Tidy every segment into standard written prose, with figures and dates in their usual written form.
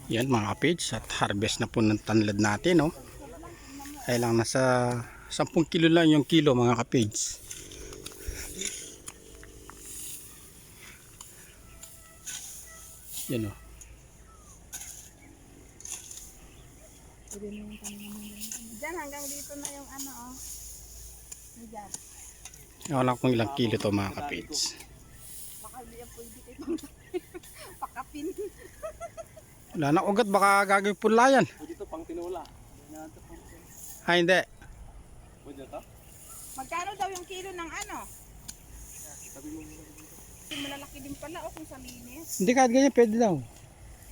Yan mga kapids, at harvest na po ng tanlad natin, no. Ay lang nasa 10 kilo lang yung kilo mga kapids. Yan, oh. Diyan hanggang dito na yung ano, oh. Diyan. Wala kung ilang kilo to mga kapids. Baka hindi yan pwede kayo pakapin. Wala na ugat, baka gagawin pulayan. Pwede ito pang tinula. Ay hindi. Pwede ito? Magkano daw yung kilo ng ano? Malalaki din pala, oh, kung sa linis. Hindi, kahit ganyan pwede daw.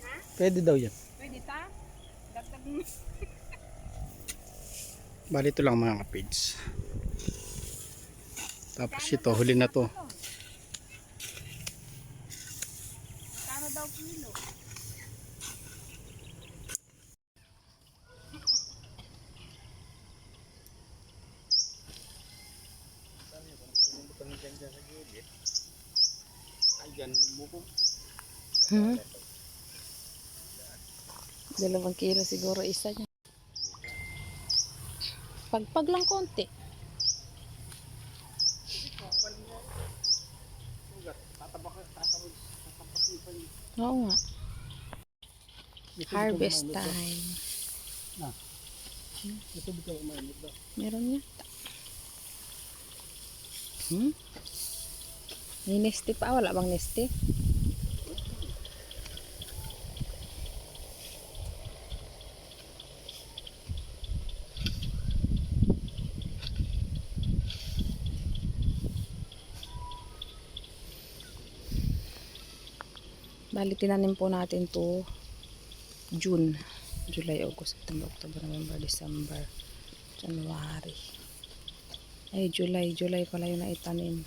Ha? Pwede daw yan. Pwede ta? Dagdag mo. Bali ito lang mga kapids. Tapos ito, huli na to. Magkano daw kilo? Hmm? 2 kilo siguro isa niya. Pagpag lang konti. Oo nga. Harvest time. Meron yata. May neste pa. Wala bang neste? Bali, tinanim po natin to June, July, August, September, October, November, December, January. Ay, July pala yung naitanim.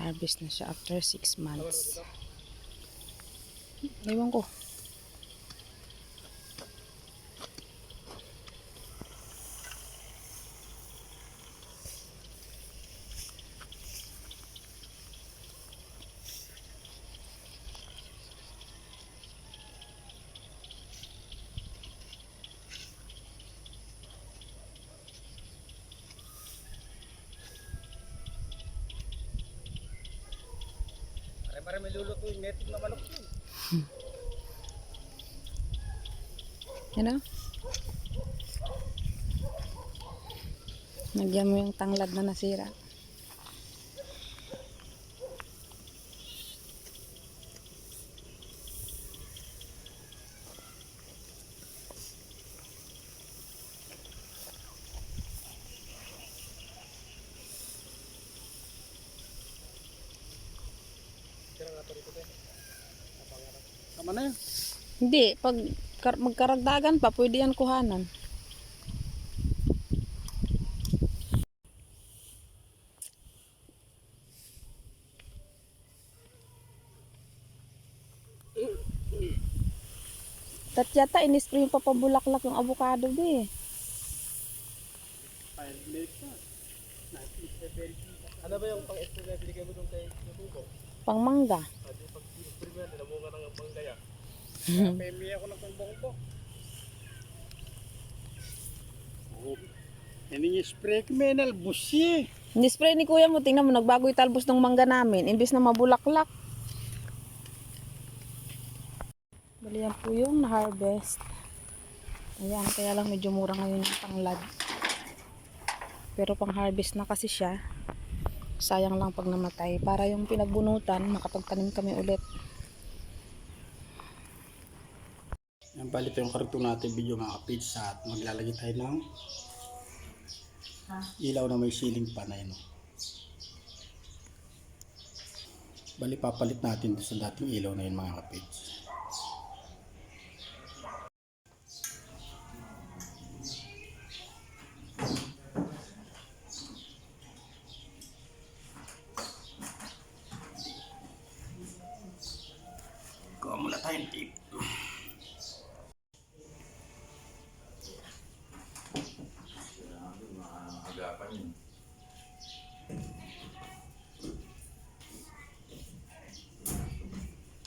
Harvest na siya after 6 months. Ewan ko. Para may luluto yung netong na manok yun. Ano? Nagyan mo yung tanglad na nasira. Tama na yun. Hindi, pag magkaragdagan pa, pwede yan kuhanan. Yata, in-spray yung papabulaklak yung avocado be. Ano ba yung pang-extra na binigay mo doon kay Tubo? Pang mangga. Pag in-spray mo yan, nilamunga ng panggaya. Pemi ako ng pambong to. Yan yung spray ko, menal, busi. In-spray ni kuya mo, tingnan mo, nagbago yung talbos ng mangga namin. Imbis na mabulaklak. Bali yan po yung na-harvest. Ayan, kaya lang medyo mura ngayon yung tanglad. Pero pang-harvest na kasi siya. Sayang lang pag namatay. Para yung pinagbunutan, makapagtanim kami ulit. Yan, bali ito yung karugtong natin video mga kapids. At maglalagay tayo ng ilaw na may ceiling pan na yun. Bali papalit natin sa dating ilaw na yun mga kapids. Kuha muna tayong tape.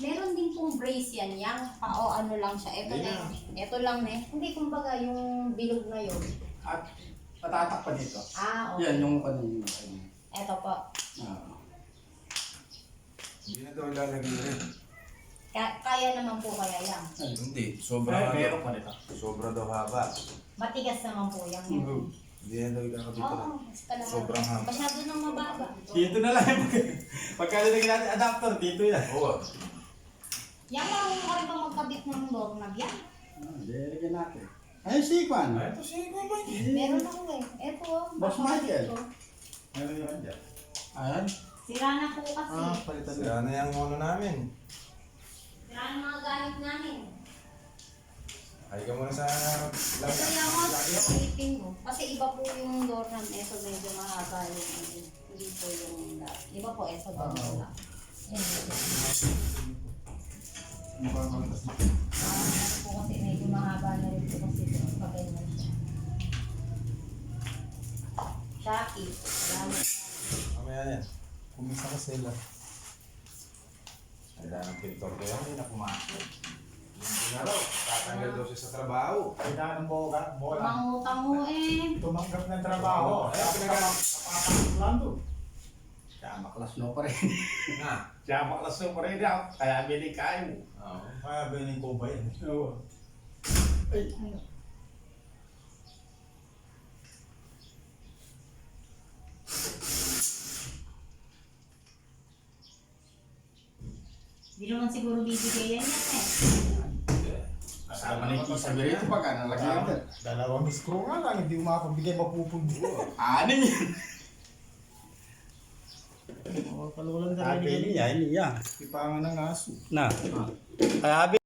Meron din po pong brace yan, yang o ano lang siya. Ito na, ito lang ne. Hindi kumbaga yung bilog na yun. At patatakpan ito. Ah, okay. Yan yung kanina. Ito po. Hindi na daw ilalagay rin. Kaya naman po kaya yan. Hindi, sobra Meron pa nito. Sobra daw haba. Matigas naman po yan. Yun. Hindi na daw ikakabit Oo, rin. basta naman. Sobrang haba. Masyado nang mababa. Dito na lang. Pagka nilagyan natin adapter, dito yan. Oo. Yan, marunong ka rin pa magkabit ng doorknob yan. Lagyan natin. Ay, sikwan. Ito siya ba ba? Meron ako eh. Ito, Boss Michael. ito. Meron yun dyan. Ayan. Sira na po kasi. Palitan Sira na yung ano namin. Sira na mga gamit namin. Ay ka muna sa Ito lagay. yung mga silipin mo. Kasi iba po yung doorknob. Ito medyo mahaba yung hindi po yung iba po ito doorknob lang. Ano po kasi medyo mahaba na rin po kasi ito pag ganyan siya. Shopee. Salamat. Mamaya yan. Kumisa ka sila. Kailangan ng pintor ko yan. Hindi na pumasok. Hindi na raw. Tatanggal daw siya sa trabaho. Kailangan ng bola. Mangutang mo eh. Tumanggap ng trabaho. Ay, pinag- Lang doon. Siya maklas no pa rin. Ha? Siya maklas no pa rin. Kaya binikain mo. Oo. Kaya bining ko ba yan? Oo. Ay. Hindi naman siguro bibigay yan eh. Kasama na yung sabi rito pag nalagyan yan. Dalawang screw nga lang, hindi mo mapabigay mapupundi. Anin yan. Palulan Sabi niya, niya. Tipangan ng aso. Na. Kaya abi.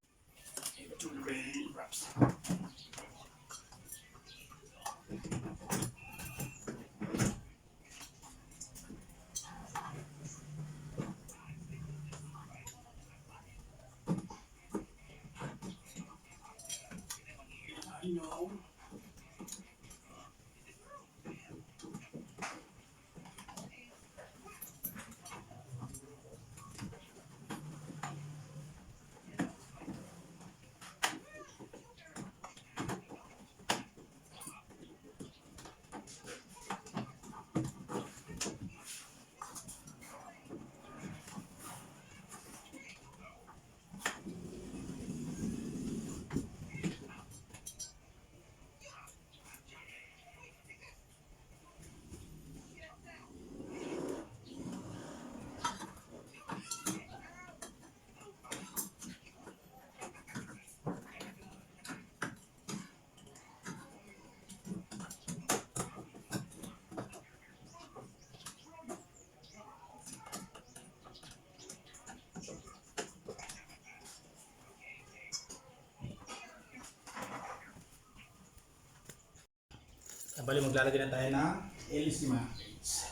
Bali maglalagay na tayo ng Elis ni Matrix.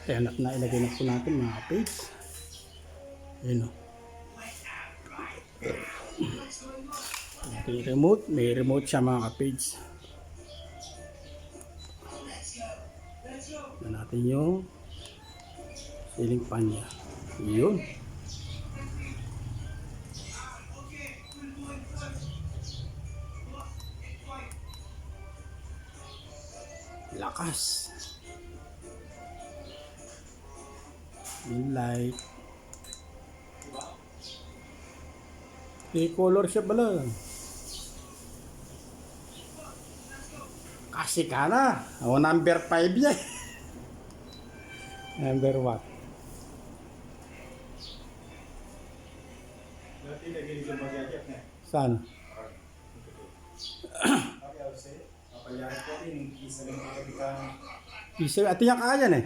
Ayan at nailagay na po natin mga kapage. Ayan o. Ito yung remote. May remote siya mga kapage. Ayan natin yung ceiling fan niya. Yun. Lakas. Yung light. I-color siya pala. Kasi ka na. O, number 5 yan. Number what? Dati lagi dito magyayap na. Saan? Okay, I'll say. Papayari ko din. Isa lang mga kabitang. Isa, ati yung kaya eh.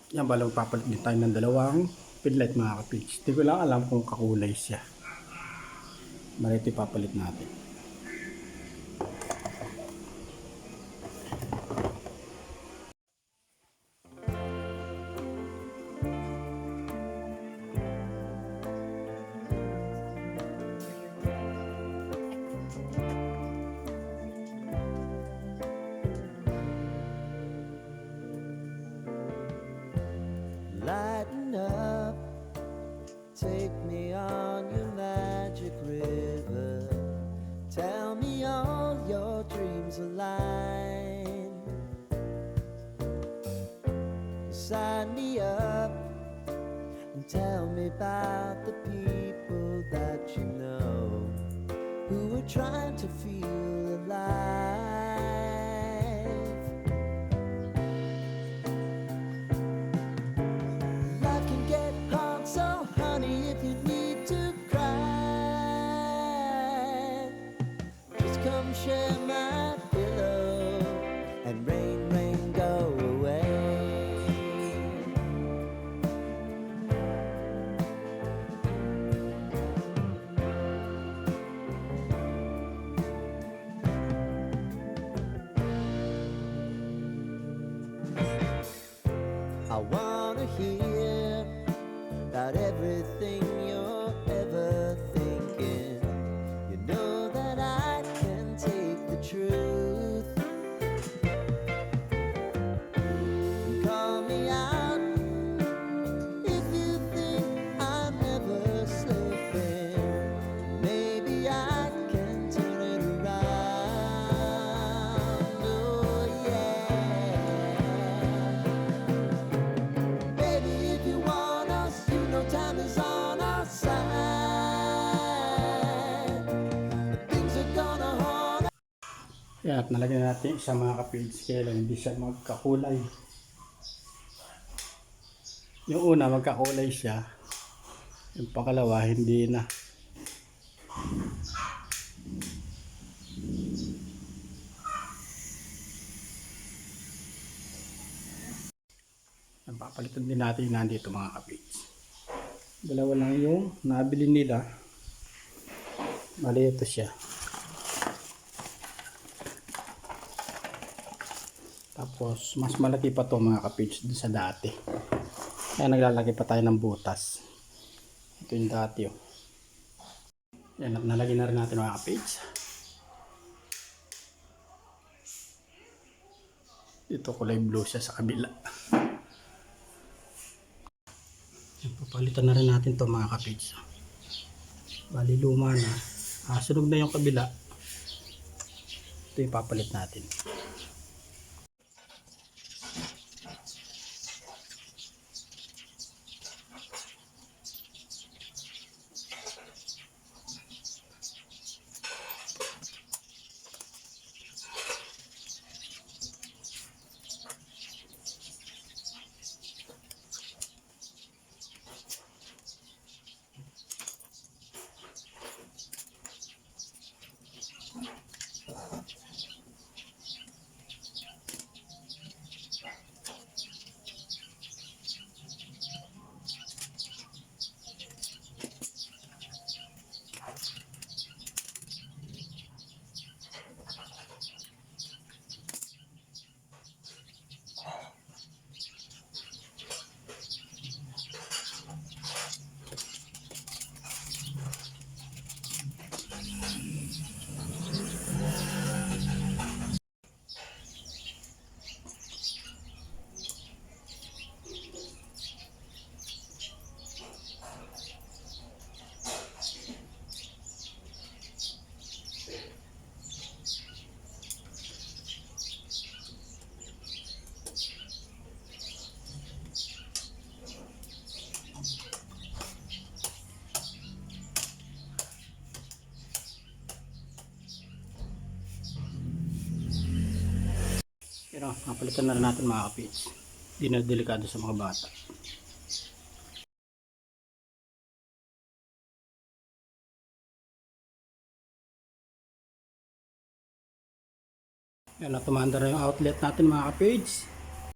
Yan, balang papalit din tayo ng dalawang pinlight mga kapage. Hindi ko lang alam kung kakulay siya. Marito ipapalit natin. Lighten up, take me on your magic river. Tell me all your dreams align. Sign me up and tell me about the people that you know who are trying to feel alive. Life can get hard, so honey, if you need to cry, just come share my pillow and rain, rain, go away. I wanna hear about everything you're ever thinking. You know that I can take the truth. Call me out if you think I'm never slipping. Maybe I can turn it around. Oh yeah. Baby, if you want us, you know time is on our side. Things are gonna hold. Yan, at nalagyan natin isa mga ka-pids kaya lang hindi siya magkakulay. Yung una magkakulay siya, yung pangalawa hindi na. Papalitan din natin yung nandito mga ka-pids. Dalawa lang yung nabili nila. Bali ito siya. Tapos mas malaki pa to mga ka-pids dun sa dati. Kaya naglalagay pa tayo ng butas. Ito yung dati oh. Yan, at nalagyan na rin natin mga ka-pids. Ito kulay blue siya sa kabila. Yan, papalitan na rin natin to mga ka-pids. Bali luma na. Sunog na yung kabila. Ito yung papalit natin. Pero napalitan na rin natin mga ka-pids. Hindi na delikado sa mga bata. Yan, tumanda na yung outlet natin mga ka-pids.